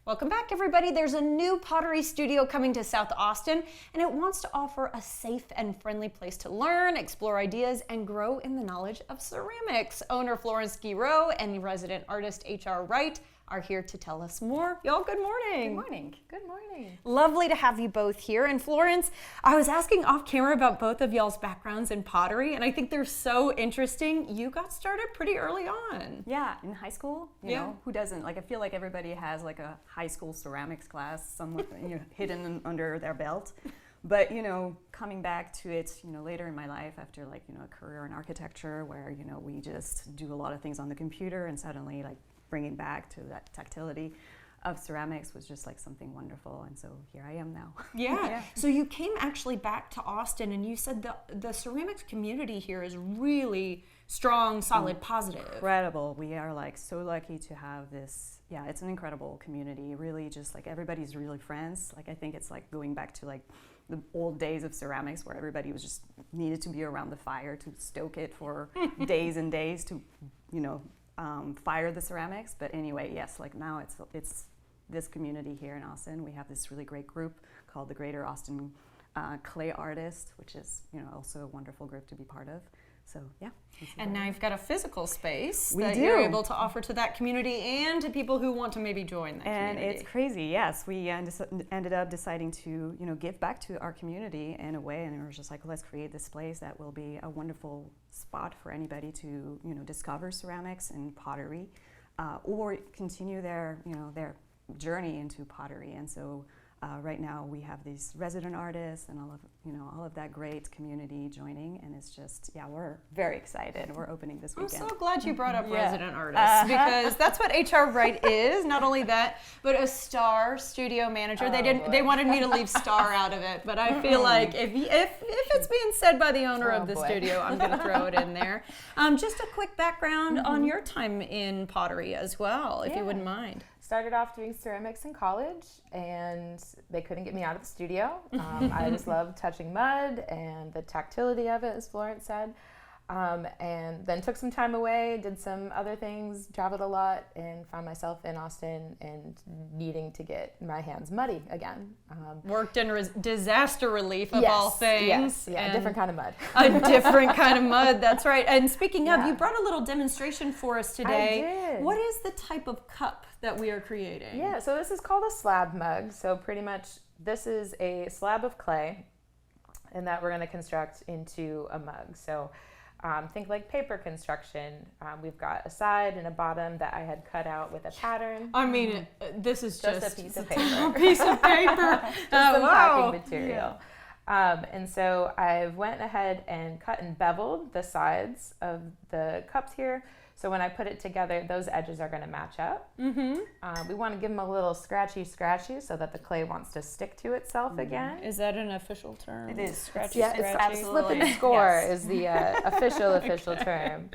Welcome back, everybody. There's a new pottery studio coming to South Austin, and it wants to offer a safe and friendly place to learn, explore ideas, and grow in the knowledge of ceramics. Owner Florence Guiraud and resident artist H.R. Wright are here to tell us more. Y'all, good morning. Good morning. Good morning. Lovely to have you both here. And Florence, I was asking off camera about both of y'all's backgrounds in pottery, and I think they're so interesting. You got started pretty early on. Yeah, in high school, you know, who doesn't? Like, I feel like everybody has like a high school ceramics class somewhere hidden under their belt. But, coming back to it, later in my life after like, a career in architecture where, we just do a lot of things on the computer, and suddenly like bringing back to that tactility of ceramics was just like something wonderful, and so here I am now. Yeah. So you came actually back to Austin, and you said the ceramics community here is really strong, solid, positive. Incredible. We are like so lucky to have this. Yeah, it's an incredible community. Really, just like everybody's really friends. Like I think it's like going back to like the old days of ceramics where everybody was just needed to be around the fire to stoke it for days and days to, fire the ceramics. But anyway, yes, like now it's this community here in Austin. We have this really great group called the Greater Austin Clay Artists, which is also a wonderful group to be part of. So yeah. And now you've got a physical space that you're able to offer to that community and to people who want to maybe join that community. And it's crazy, yes. We ended up deciding to give back to our community in a way, and we were just like, let's create this place that will be a wonderful spot for anybody to discover ceramics and pottery, or continue their journey into pottery. And so right now we have these resident artists and all of that great community joining, and it's just we're very excited. We're opening this weekend. I'm so glad you brought up resident artists because that's what H.R. Wright is. Not only that, but a star studio manager. They wanted me to leave star out of it, but I feel like if it's being said by the owner of the studio, I'm going to throw it in there. Just a quick background on your time in pottery as well, if you wouldn't mind. Started off doing ceramics in college, and they couldn't get me out of the studio. I just loved touching mud and the tactility of it, as Florence said. And then took some time away, did some other things, traveled a lot, and found myself in Austin and needing to get my hands muddy again. Worked in disaster relief of all things. Yes, a different kind of mud. A different kind of mud, that's right. And speaking of, you brought a little demonstration for us today. I did. What is the type of cup that we are creating? Yeah, so this is called a slab mug. So pretty much this is a slab of clay, and that we're going to construct into a mug. So think like paper construction. We've got a side and a bottom that I had cut out with a pattern. I mean, this is just a piece of paper. A piece of paper. Some packing material. And so I went ahead and cut and beveled the sides of the cups here. So when I put it together, those edges are going to match up. We want to give them a little scratchy so that the clay wants to stick to itself again. Is that an official term? It is. Scratchy, yeah, scratchy. Slip and score is the official term.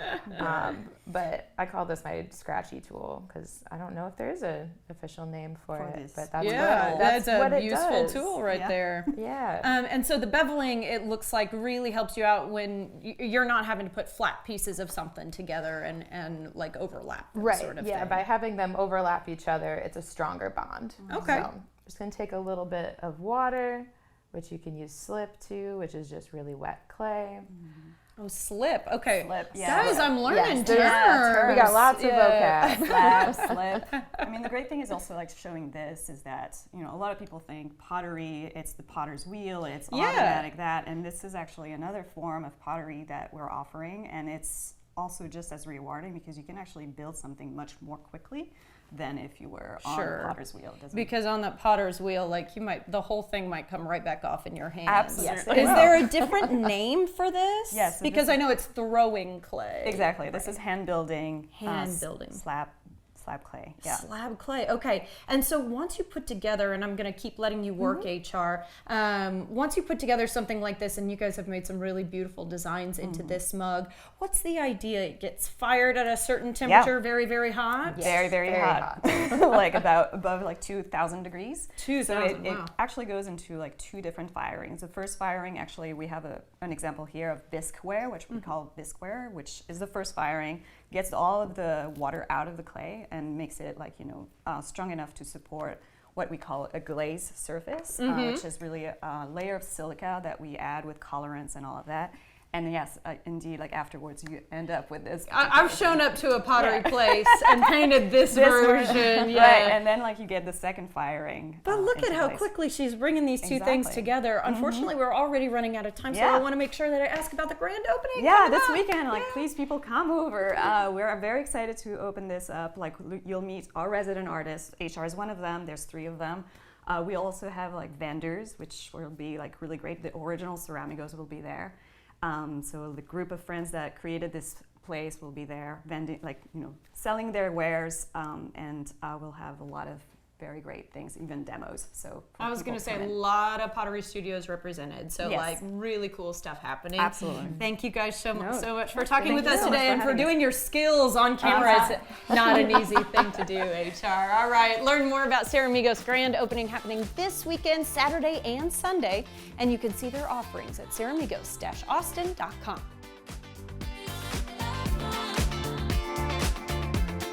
But I call this my scratchy tool because I don't know if there is an official name for it. But that's that's what a it useful does. tool right there. Yeah. And so the beveling, it looks like, really helps you out when you're not having to put flat pieces of something together and like overlap them, sort of thing. By having them overlap each other, it's a stronger bond. Okay. So I'm just going to take a little bit of water, which you can use slip to, which is just really wet clay. Oh, slip. Okay. Slip, yeah. Guys, I'm learning terms. terms. We got lots of vocab. Slab, slip. I mean, the great thing is also like showing this is that, a lot of people think pottery, it's the potter's wheel, it's automatic that, and this is actually another form of pottery that we're offering, and it's also just as rewarding because you can actually build something much more quickly than if you were on the potter's wheel. Because on that potter's wheel, like the whole thing might come right back off in your hands. Absolutely. Is there a different name for this? Yes. So because I know it's throwing clay. Exactly. This is hand building. Slab clay. Yeah. Slab clay. Okay. And so once you put together, and I'm going to keep letting you work, HR, once you put together something like this, and you guys have made some really beautiful designs into this mug, what's the idea? It gets fired at a certain temperature, very, very hot? Yes. Very, very hot. Like above like 2,000 degrees. 2,000, it actually goes into like two different firings. The first firing, actually, we have an example here of bisqueware, which we call bisqueware, which is the first firing. gets all of the water out of the clay and makes it like, strong enough to support what we call a glaze surface, which is really a layer of silica that we add with colorants and all of that. And yes, indeed, like afterwards, you end up with this. I've shown up to a pottery place and painted this version. Yeah. Right, and then like you get the second firing. But look at how quickly she's bringing these two things together. Unfortunately, we're already running out of time, so I want to make sure that I ask about the grand opening. Yeah, this weekend, please people come over. We're very excited to open this up. Like you'll meet our resident artists. HR is one of them. There's 3 of them. We also have like vendors, which will be like really great. The original Ceramigos will be there. So the group of friends that created this place will be there, vending, selling their wares, and we'll have a lot of very great things, even demos. So I was going to say a lot of pottery studios represented, so like really cool stuff happening. Absolutely. Thank you guys so much for talking with us today and for doing your skills on camera. It's not an easy thing to do, HR. All right, learn more about Ceramigos grand opening happening this weekend, Saturday and Sunday, and you can see their offerings at ceramigos-austin.com.